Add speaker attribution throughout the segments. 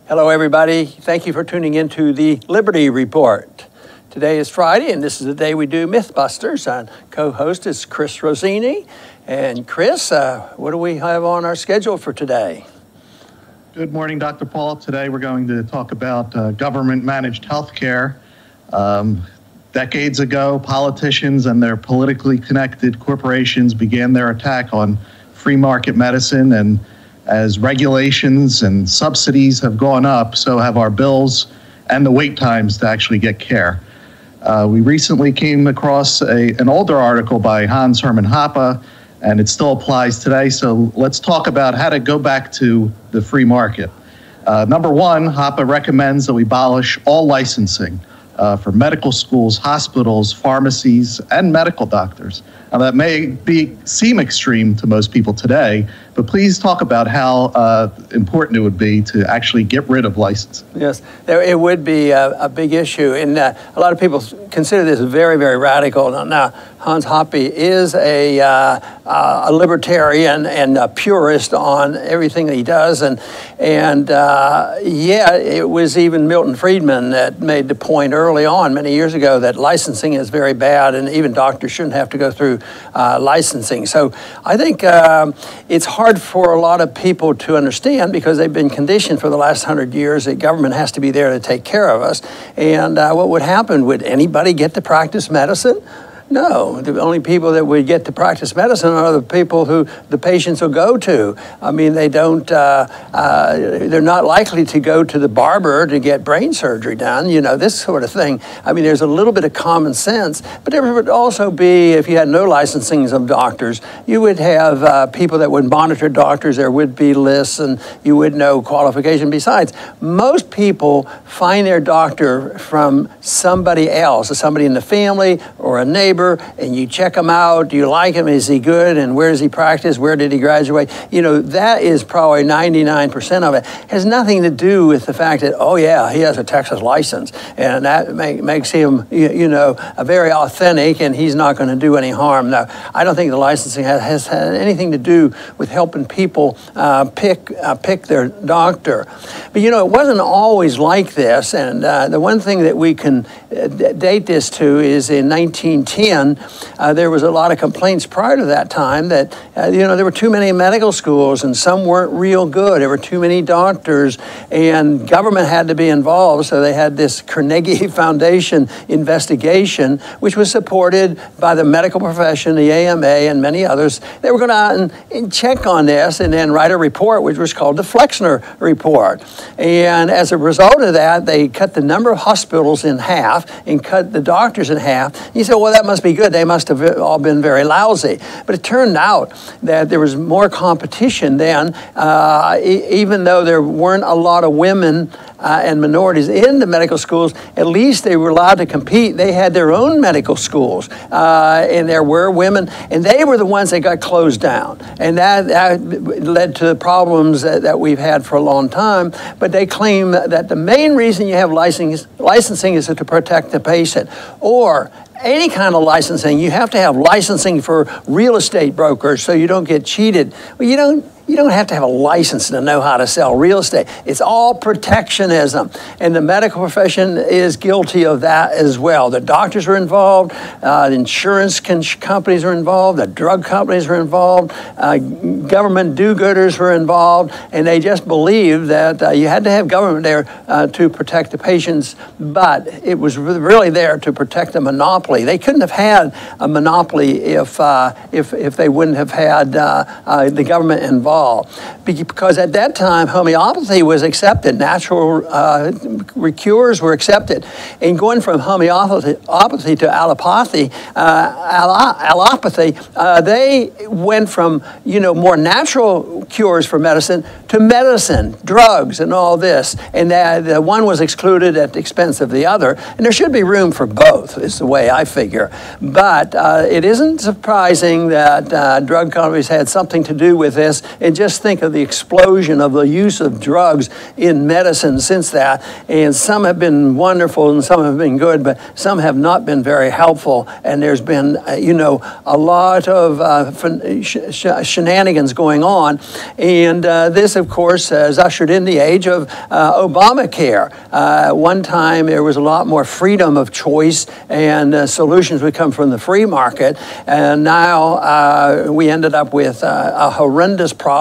Speaker 1: Hello, everybody. Thank you for tuning into the Liberty Report. Today is Friday, and this is the day we do Mythbusters. Our co-host is Chris Rossini. And Chris, what do we have on our schedule for today?
Speaker 2: Good morning, Dr. Paul. Today we're going to talk about government-managed healthcare. Decades ago, politicians and their politically connected corporations began their attack on free market medicine, and as regulations and subsidies have gone up, so have our bills and the wait times to actually get care. We recently came across an older article by Hans Hermann Hoppe, and it still applies today. So let's talk about how to go back to the free market. Number one, Hoppe recommends that we abolish all licensing for medical schools, hospitals, pharmacies, and medical doctors. Now that may seem extreme to most people today, but please talk about how important it would be to actually get rid of licensing.
Speaker 1: Yes, it would be a big issue, and a lot of people consider this very, very radical. Now, Hans Hoppe is a libertarian and a purist on everything that he does, and yeah, it was even Milton Friedman that made the point early on, many years ago, that licensing is very bad, and even doctors shouldn't have to go through licensing. So I think it's hard for a lot of people to understand, because they've been conditioned for the last 100 years that government has to be there to take care of us. And what would happen? Would anybody get to practice medicine? No, the only people that would get to practice medicine are the people who the patients will go to. I mean, they don't, they're not likely to go to the barber to get brain surgery done, you know, this sort of thing. I mean, there's a little bit of common sense, but there would also be, if you had no licensings of doctors, you would have people that would monitor doctors, there would be lists, and you would know qualification. Besides, most people find their doctor from somebody else, somebody in the family or a neighbor, and you check him out. Do you like him? Is he good? And where does he practice? Where did he graduate? You know, that is probably 99% of it. It has nothing to do with the fact that, oh yeah, he has a Texas license, and that makes him, you know, a very authentic, and he's not going to do any harm. Now, I don't think the licensing has had anything to do with helping people pick their doctor. But you know, it wasn't always like this, and the one thing that we can date this to is in 1910, there was a lot of complaints prior to that time that, you know, there were too many medical schools and some weren't real good. There were too many doctors, and government had to be involved. So they had this Carnegie Foundation investigation, which was supported by the medical profession, the AMA, and many others. They were going to out and check on this and then write a report, which was called the Flexner Report. And as a result of that, they cut the number of hospitals in half and cut the doctors in half. You said, well, that must be good. They must have all been very lousy. But it turned out that there was more competition then, even though there weren't a lot of women and minorities in the medical schools. At least they were allowed to compete. They had their own medical schools, and there were women, and they were the ones that got closed down. And that led to the problems that we've had for a long time. But they claim that the main reason you have licensing is to protect the patient, or any kind of licensing. You have to have licensing for real estate brokers so you don't get cheated. Well, you don't have to have a license to know how to sell real estate. It's all protectionism, and the medical profession is guilty of that as well. The doctors are involved, the insurance companies are involved, the drug companies are involved, government do-gooders were involved, and they just believed that you had to have government there to protect the patients, but it was really there to protect the monopoly. They couldn't have had a monopoly if they wouldn't have had the government involved. Because at that time, homeopathy was accepted. Natural cures were accepted. And going from homeopathy to allopathy, they went from, you know, more natural cures for medicine to medicine, drugs, and all this. And the one was excluded at the expense of the other. And there should be room for both, is the way I figure. But it isn't surprising that drug companies had something to do with this. And just think of the explosion of the use of drugs in medicine since that. And some have been wonderful and some have been good, but some have not been very helpful. And there's been, a lot of shenanigans going on. And this, of course, has ushered in the age of Obamacare. One time there was a lot more freedom of choice and solutions would come from the free market. And now we ended up with a horrendous problem.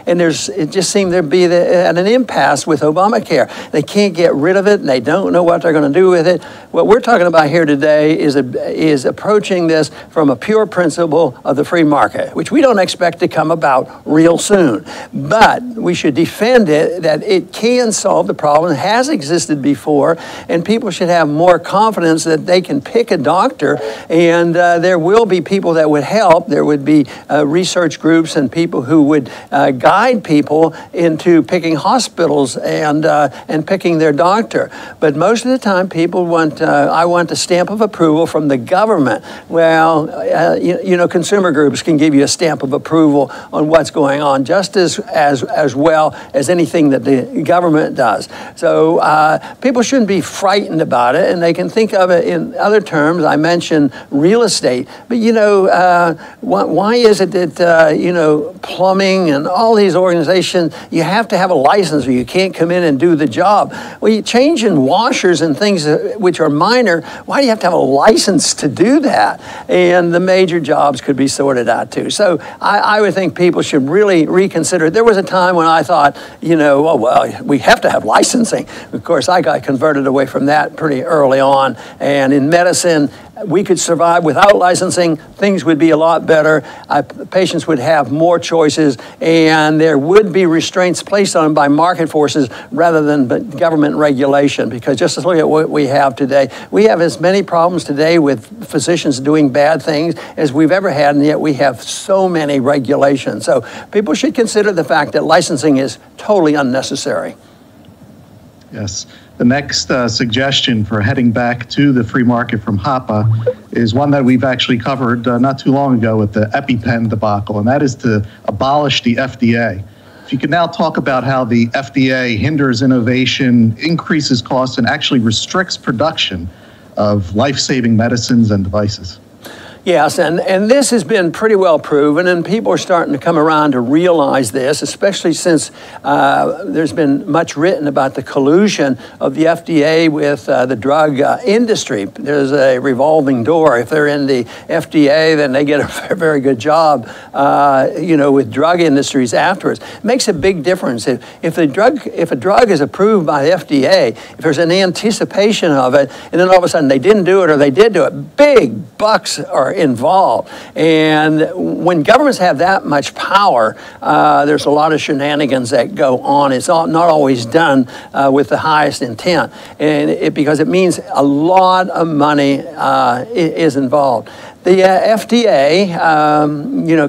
Speaker 1: And it just seemed to be at an impasse with Obamacare. They can't get rid of it and they don't know what they're going to do with it. What we're talking about here today is approaching this from a pure principle of the free market, which we don't expect to come about real soon. But we should defend it, that it can solve the problem. It has existed before, and people should have more confidence that they can pick a doctor, and there will be people that would help. There would be research groups and people who would guide people into picking hospitals and picking their doctor. But most of the time, people want, I want a stamp of approval from the government. Well, consumer groups can give you a stamp of approval on what's going on just as well as anything that the government does. So people shouldn't be frightened about it, and they can think of it in other terms. I mentioned real estate, but why is it that plumbing and all these organizations, you have to have a license or you can't come in and do the job? Well, you change in washers and things which are minor. Why do you have to have a license to do that? And the major jobs could be sorted out too. So I would think people should really reconsider. There was a time when I thought, we have to have licensing. Of course, I got converted away from that pretty early on. And in medicine, we could survive without licensing. Things would be a lot better. Patients would have more choices, and there would be restraints placed on them by market forces rather than government regulation. Because just look at what we have today. We have as many problems today with physicians doing bad things as we've ever had, and yet we have so many regulations. So people should consider the fact that licensing is totally unnecessary.
Speaker 2: Yes. The next suggestion for heading back to the free market from HAPA is one that we've actually covered not too long ago with the EpiPen debacle, and that is to abolish the FDA. If you could now talk about how the FDA hinders innovation, increases costs, and actually restricts production of life-saving medicines and devices.
Speaker 1: Yes, and this has been pretty well proven, and people are starting to come around to realize this, especially since there's been much written about the collusion of the FDA with the drug industry. There's a revolving door. If they're in the FDA, then they get a very good job, with drug industries afterwards. It makes a big difference. If a drug is approved by the FDA, if there's an anticipation of it, and then all of a sudden they didn't do it or they did do it, big bucks are involved. And when governments have that much power, there's a lot of shenanigans that go on. It's not always done with the highest intent, and because it means a lot of money is involved. The FDA,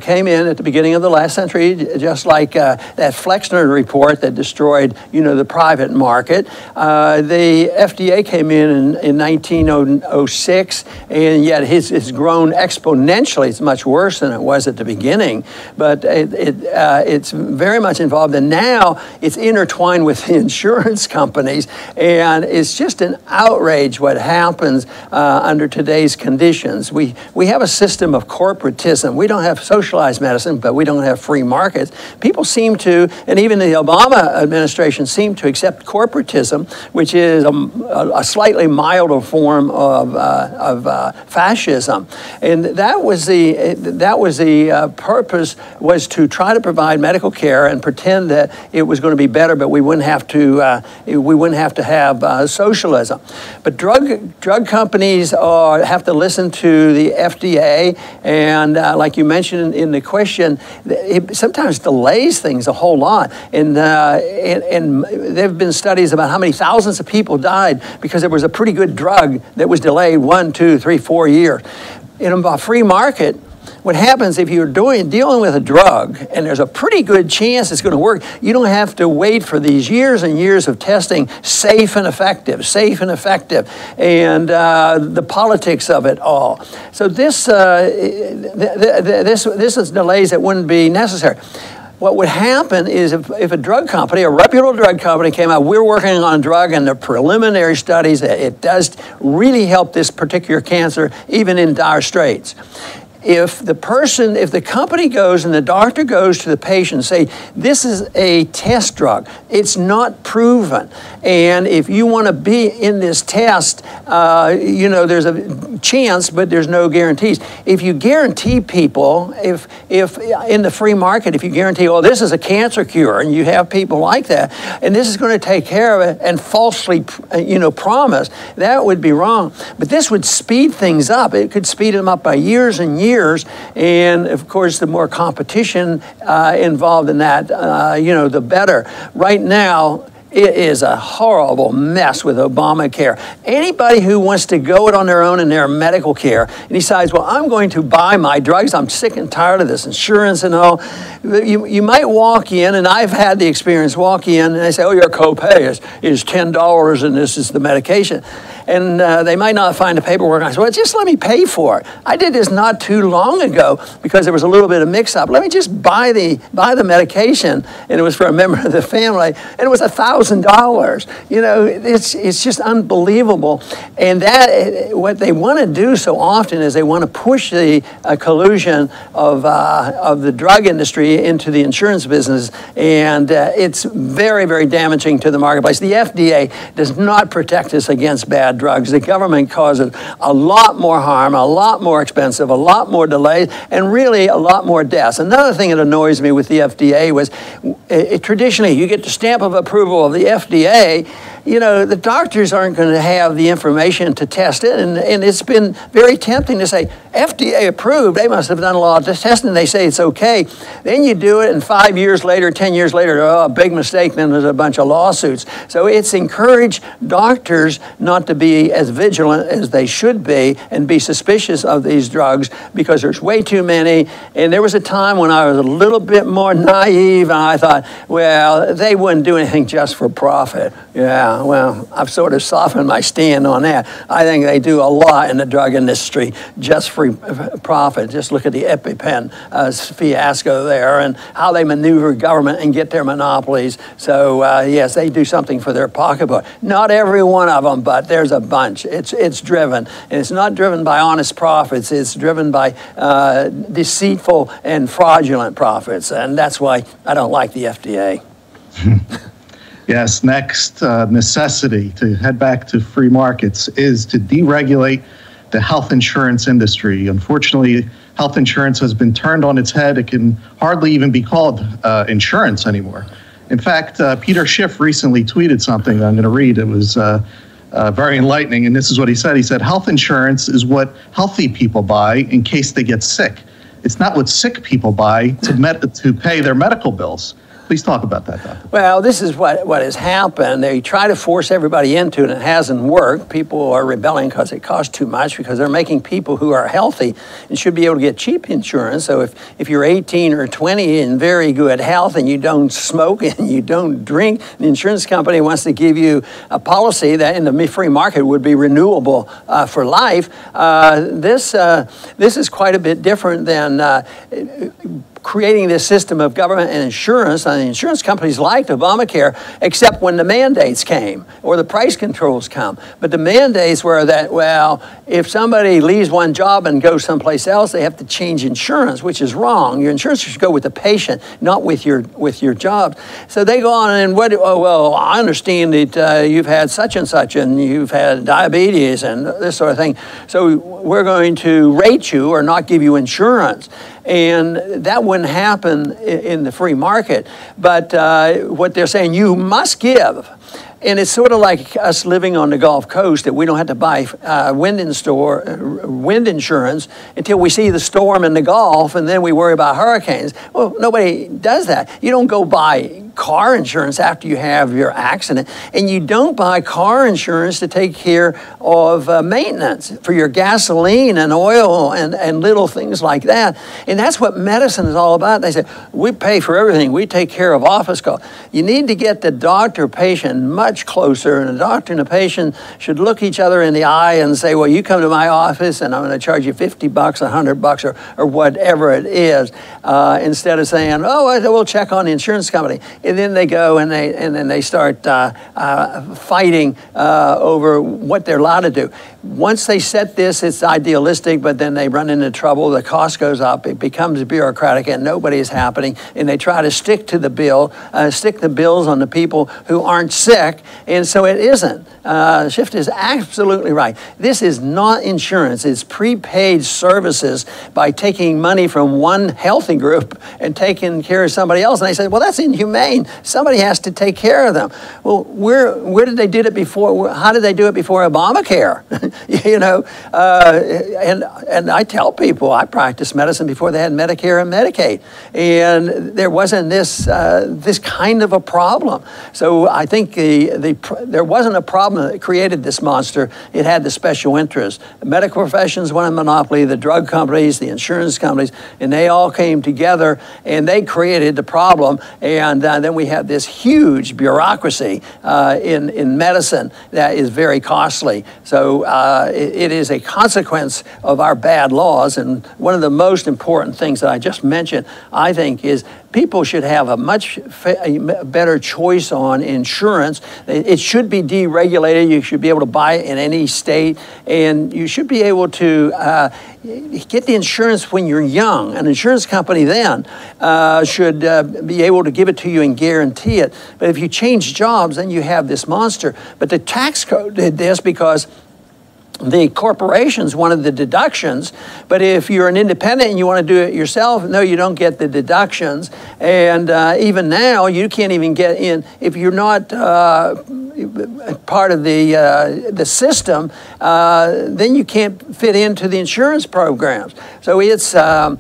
Speaker 1: came in at the beginning of the last century, just like that Flexner report that destroyed, the private market. The FDA came in 1906, and yet it's grown exponentially. It's much worse than it was at the beginning, but it's very much involved. And now it's intertwined with the insurance companies, and it's just an outrage what happens under today's conditions. We have a system of corporatism. We don't have socialized medicine, but we don't have free markets. People seem to, and even the Obama administration seemed to accept corporatism, which is a slightly milder form of fascism. And that was the purpose, was to try to provide medical care and pretend that it was going to be better, but we wouldn't have to have socialism. But drug companies have to listen to the FDA, and like you mentioned in the question, it sometimes delays things a whole lot. And there have been studies about how many thousands of people died because there was a pretty good drug that was delayed 1, 2, 3, 4 years. In a free market, what happens if you're dealing with a drug and there's a pretty good chance it's going to work, you don't have to wait for these years and years of testing, safe and effective, and the politics of it all. So this is delays that wouldn't be necessary. what would happen is if a drug company, a reputable drug company came out, we're working on a drug and the preliminary studies, it does really help this particular cancer, even in dire straits. If the company goes and the doctor goes to the patient and say, this is a test drug, it's not proven, and if you want to be in this test, there's a chance, but there's no guarantees. If you guarantee people, if in the free market, if you guarantee, oh, this is a cancer cure, and you have people like that, and this is going to take care of it, and falsely, promise, that would be wrong. But this would speed things up. It could speed them up by years and years. And of course, the more competition involved in that, the better. Right now, it is a horrible mess with Obamacare. Anybody who wants to go it on their own in their medical care and decides, well, I'm going to buy my drugs, I'm sick and tired of this insurance and all, you might walk in, and I've had the experience, walk in and they say, oh, your copay is $10 and this is the medication. And they might not find the paperwork. I said, well, just let me pay for it. I did this not too long ago because there was a little bit of mix-up. Let me just buy the medication, and it was for a member of the family, and it was $1,000. It's just unbelievable. And what they want to do so often is they want to push the collusion of the drug industry into the insurance business, and it's very, very damaging to the marketplace. The FDA does not protect us against bad drugs. The government causes a lot more harm, a lot more expensive, a lot more delays, and really a lot more deaths. Another thing that annoys me with the FDA was traditionally you get the stamp of approval of the FDA. The doctors aren't going to have the information to test it, and it's been very tempting to say, FDA approved, they must have done a lot of testing, they say it's okay. Then you do it, and 5 years later, 10 years later, oh, big mistake, then there's a bunch of lawsuits. So it's encouraged doctors not to be as vigilant as they should be and be suspicious of these drugs because there's way too many. And there was a time when I was a little bit more naive, and I thought, well, they wouldn't do anything just for profit. Yeah, well, I've sort of softened my stand on that. I think they do a lot in the drug industry just for profit. Just look at the EpiPen fiasco there and how they maneuver government and get their monopolies. So yes, they do something for their pocketbook. Not every one of them, but there's a bunch. It's driven, and it's not driven by honest profits. It's driven by deceitful and fraudulent profits, and that's why I don't like the FDA.
Speaker 2: Yes, next necessity to head back to free markets is to deregulate the health insurance industry. Unfortunately, health insurance has been turned on its head. It can hardly even be called insurance anymore. In fact, Peter Schiff recently tweeted something I'm going to read. It was very enlightening, and this is what he said. He said, health insurance is what healthy people buy in case they get sick. It's not what sick people buy to pay their medical bills. Please talk about that, Doctor.
Speaker 1: Well, this is what has happened. They try to force everybody into it, and it hasn't worked. People are rebelling because it costs too much, because they're making people who are healthy and should be able to get cheap insurance. So if you're 18 or 20 in very good health and you don't smoke and you don't drink, the insurance company wants to give you a policy that in the free market would be renewable for life. This is quite a bit different than creating this system of government and insurance. And the insurance companies liked Obamacare, except when the mandates came or the price controls come. But the mandates were that, well, if somebody leaves one job and goes someplace else, they have to change insurance, which is wrong. Your insurance should go with the patient, not with your job. So they go on and well, I understand that you've had such and you've had diabetes and this sort of thing. So we're going to rate you or not give you insurance. And that wouldn't happen in the free market. But what they're saying, you must give. And it's sort of like us living on the Gulf Coast, that we don't have to buy wind insurance until we see the storm in the Gulf, and then we worry about hurricanes. Well, nobody does that. You don't go buy car insurance after you have your accident, and you don't buy car insurance to take care of maintenance for your gasoline and oil and little things like that. And that's what medicine is all about. They say, we pay for everything. We take care of office costs. You need to get the doctor-patient much closer, and the doctor and the patient should look each other in the eye and say, well, you come to my office and I'm going to charge you $50, $100, or whatever it is, instead of saying, oh, we'll check on the insurance company. And then they go and then they start fighting over what they're allowed to do. Once they set this, it's idealistic, but then they run into trouble. The cost goes up. It becomes bureaucratic, and nobody is happening. And they try to stick to the bill, stick the bills on the people who aren't sick, and so it isn't. Schiff is absolutely right. This is not insurance. It's prepaid services by taking money from one healthy group and taking care of somebody else. And they say, well, that's inhumane. Somebody has to take care of them. Well, where did they do it before? How did they do it before Obamacare? You know, and I tell people I practiced medicine before they had Medicare and Medicaid, and there wasn't this kind of a problem. So I think there wasn't a problem that created this monster. It had the special interests. The medical professions wanted a monopoly, the drug companies, the insurance companies, and they all came together and they created the problem. And then we have this huge bureaucracy in medicine that is very costly. So it is a consequence of our bad laws. And one of the most important things that I just mentioned, I think, is people should have a much better choice on insurance. It should be deregulated. You should be able to buy it in any state, and you should be able to get the insurance when you're young. An insurance company then should be able to give it to you and guarantee it. But if you change jobs, then you have this monster. But the tax code did this because the corporations wanted the deductions, but if you're an independent and you want to do it yourself, no, you don't get the deductions. And even now, you can't even get in if you're not part of the system. Then you can't fit into the insurance programs. So it's until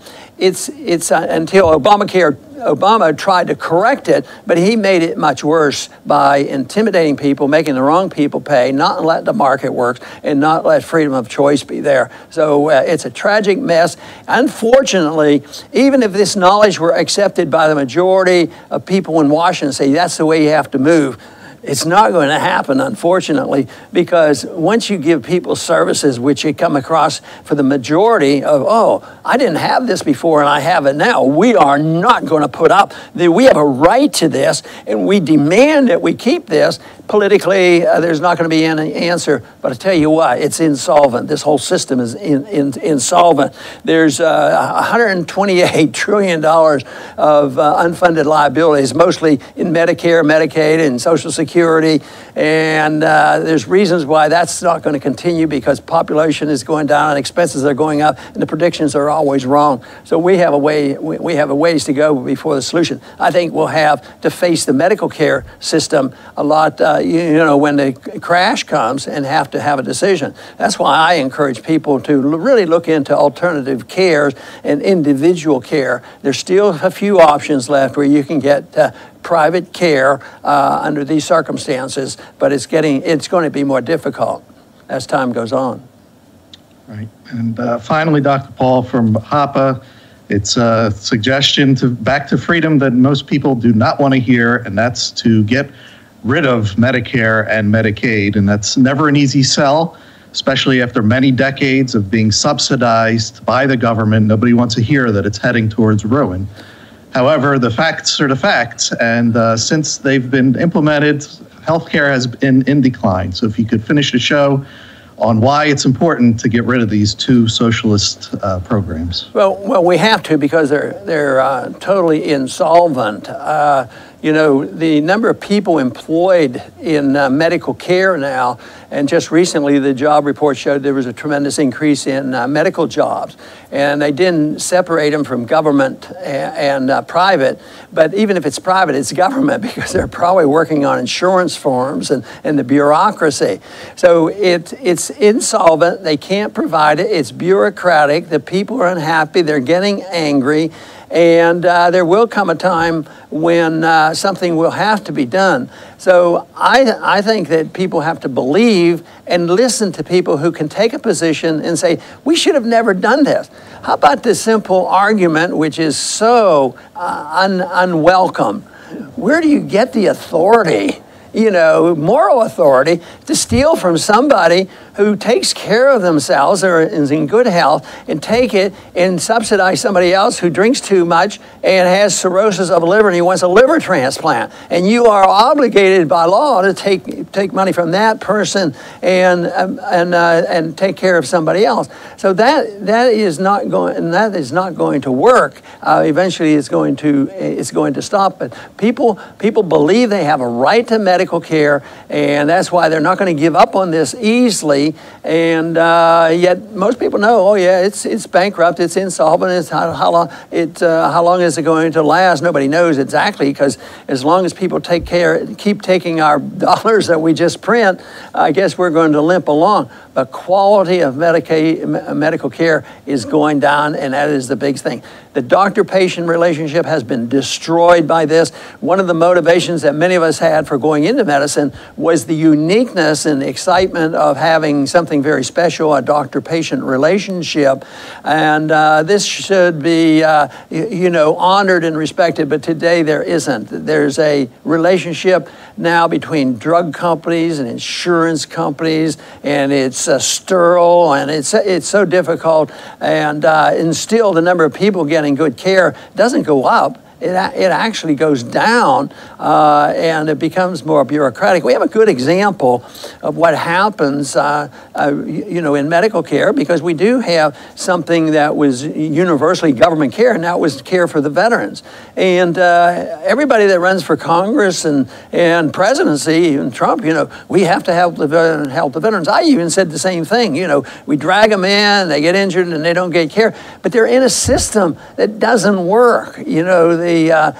Speaker 1: Obama tried to correct it, but he made it much worse by intimidating people, making the wrong people pay, not let the market work, and not let freedom of choice be there. So it's a tragic mess. Unfortunately, even if this knowledge were accepted by the majority of people in Washington, say that's the way you have to move, it's not going to happen, unfortunately, because once you give people services which you come across for the majority of, oh, I didn't have this before and I have it now, we are not going to put up, we have a right to this and we demand that we keep this. Politically, there's not going to be any answer, but I tell you what, it's insolvent. This whole system is insolvent. There's $128 trillion of unfunded liabilities, mostly in Medicare, Medicaid, and Social Security, and there's reasons why that's not going to continue because population is going down and expenses are going up, and the predictions are always wrong. So we have a ways to go before the solution. I think we'll have to face the medical care system a lot. When the crash comes and have to have a decision. That's why I encourage people to really look into alternative cares and individual care. There's still a few options left where you can get private care under these circumstances, but it's going to be more difficult as time goes on.
Speaker 2: Right. And finally, Dr. Paul from HAPA, it's a suggestion back to freedom that most people do not want to hear, and that's to get rid of Medicare and Medicaid, and that's never an easy sell, especially after many decades of being subsidized by the government. Nobody wants to hear that it's heading towards ruin. However, the facts are the facts, and since they've been implemented, healthcare has been in decline. So if you could finish the show on why it's important to get rid of these two socialist programs.
Speaker 1: Well, we have to because they're totally insolvent. The number of people employed in medical care now, and just recently the job report showed there was a tremendous increase in medical jobs. And they didn't separate them from government and private, but even if it's private, it's government because they're probably working on insurance forms and the bureaucracy. So it's insolvent, they can't provide it, it's bureaucratic, the people are unhappy, they're getting angry, And there will come a time when something will have to be done. So I think that people have to believe and listen to people who can take a position and say, we should have never done this. How about this simple argument, which is so unwelcome? Where do you get the authority, moral authority, to steal from somebody who takes care of themselves or is in good health and take it and subsidize somebody else who drinks too much and has cirrhosis of the liver and he wants a liver transplant? And you are obligated by law to take money from that person and take care of somebody else. So that is not going to work. Eventually, it's going to stop. But people believe they have a right to medical care, and that's why they're not going to give up on this easily. And yet most people know, it's bankrupt, it's insolvent. It's how long is it going to last? Nobody knows exactly, because as long as people keep taking our dollars that we just print, I guess we're going to limp along. But quality of medical care is going down, and that is the big thing. The doctor-patient relationship has been destroyed by this. One of the motivations that many of us had for going into medicine was the uniqueness and the excitement of having something very special, a doctor-patient relationship. And this should be, honored and respected, but today there isn't. There's a relationship now between drug companies and insurance companies, and it's sterile, and it's so difficult, and still the number of people getting good care doesn't go up. It actually goes down, and it becomes more bureaucratic. We have a good example of what happens, in medical care, because we do have something that was universally government care, and that was care for the veterans. And everybody that runs for Congress and presidency, even Trump, we have to help the veterans. I even said the same thing. We drag them in, they get injured, and they don't get care. But they're in a system that doesn't work. The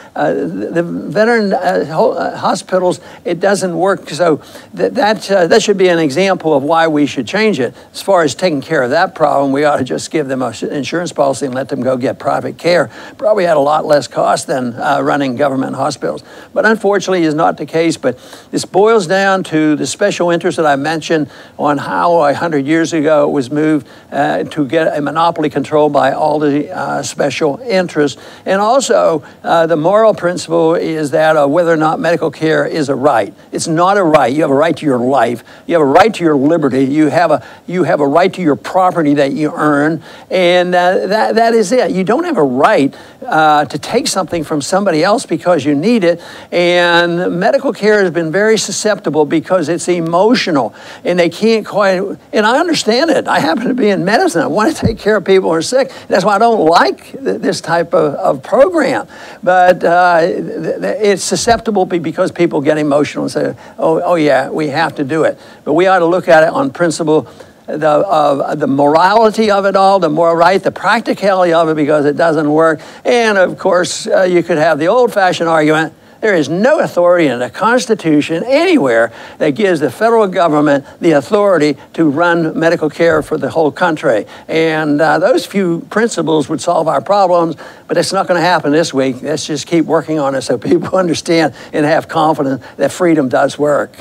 Speaker 1: veteran hospitals, it doesn't work. So that should be an example of why we should change it. As far as taking care of that problem, we ought to just give them an insurance policy and let them go get private care. Probably at a lot less cost than running government hospitals. But unfortunately, is not the case. But this boils down to the special interest that I mentioned on how 100 years ago it was moved to get a monopoly control by all the special interests. And also, the moral principle is that whether or not medical care is a right. It's not a right. You have a right to your life. You have a right to your liberty. You have a right to your property that you earn, and that is it. You don't have a right to take something from somebody else because you need it. And medical care has been very susceptible because it's emotional, and they can't quite. And I understand it. I happen to be in medicine. I want to take care of people who are sick. That's why I don't like this type of program. But it's susceptible because people get emotional and say, oh yeah, we have to do it. But we ought to look at it on principle, the morality of it all, the moral right, the practicality of it, because it doesn't work. And of course, you could have the old-fashioned argument, there is no authority in the Constitution anywhere that gives the federal government the authority to run medical care for the whole country. And those few principles would solve our problems, but it's not going to happen this week. Let's just keep working on it so people understand and have confidence that freedom does work.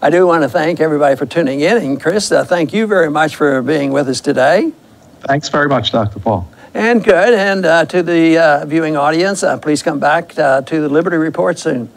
Speaker 1: I do want to thank everybody for tuning in. And Chris, thank you very much for being with us today.
Speaker 2: Thanks very much, Dr. Paul.
Speaker 1: And good. And to the viewing audience, please come back to the Liberty Report soon.